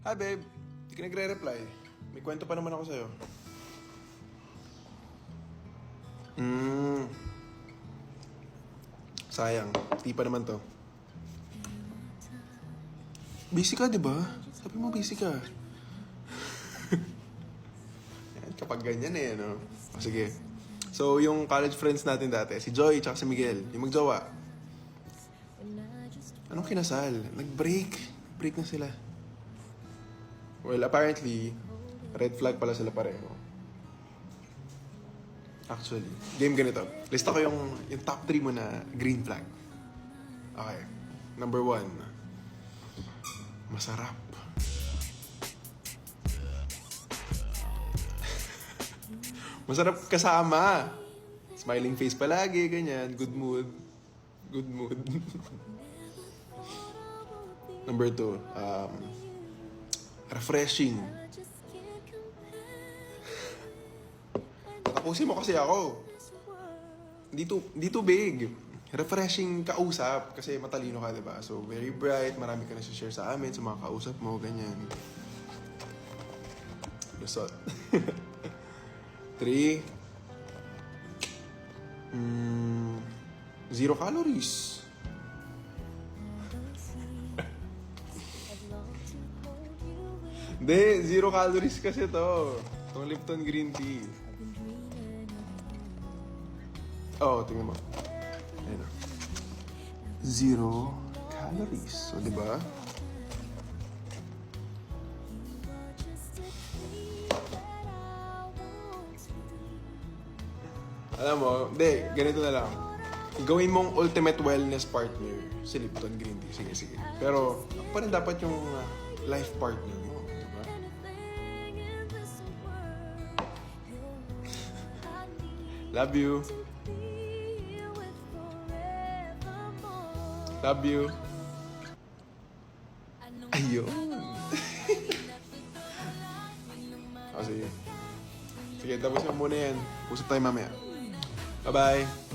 Hi, babe. Hindi ka nagre-reply. May kwento pa naman ako sa'yo. Sayang. Di pa naman to. Busy ka, di ba? Sabi mo busy ka. Yan, kapag ganyan eh, no? O, sige. So, yung college friends natin dati, si Joy at si Miguel, yung magjowa. Anong kinasal? Nag-break. Break na sila. Well, apparently, red flag pala sila pareho. Actually, game ganito. Lista ko yung top 3 mo na green flag. Okay. Number 1. Masarap. Masarap kasama. Smiling face palagi, ganyan. Good mood. Good mood. Number 2. Refreshing. Tapusin mo kasi ako. Hindi too big. Refreshing kausap kasi matalino ka, diba? So, very bright. Marami ka na share sa amin, sa mga kausap mo, ganyan. Lusot. 3. 0 calories. Hindi, 0 calories kasi to. Itong Lipton green tea. Oh, tingnan mo. Ayan o. 0 calories. So, di ba? Alam mo, hindi, ganito na lang. Gawin mong ultimate wellness partner si Lipton Green Tea. Sige, sige. Pero, ako pa rin dapat yung life partner mo. Di ba? Love you. Love you. Ayun. Sige. Sige, tapos mo muna yan. Usap tayo mamaya. Bye-bye.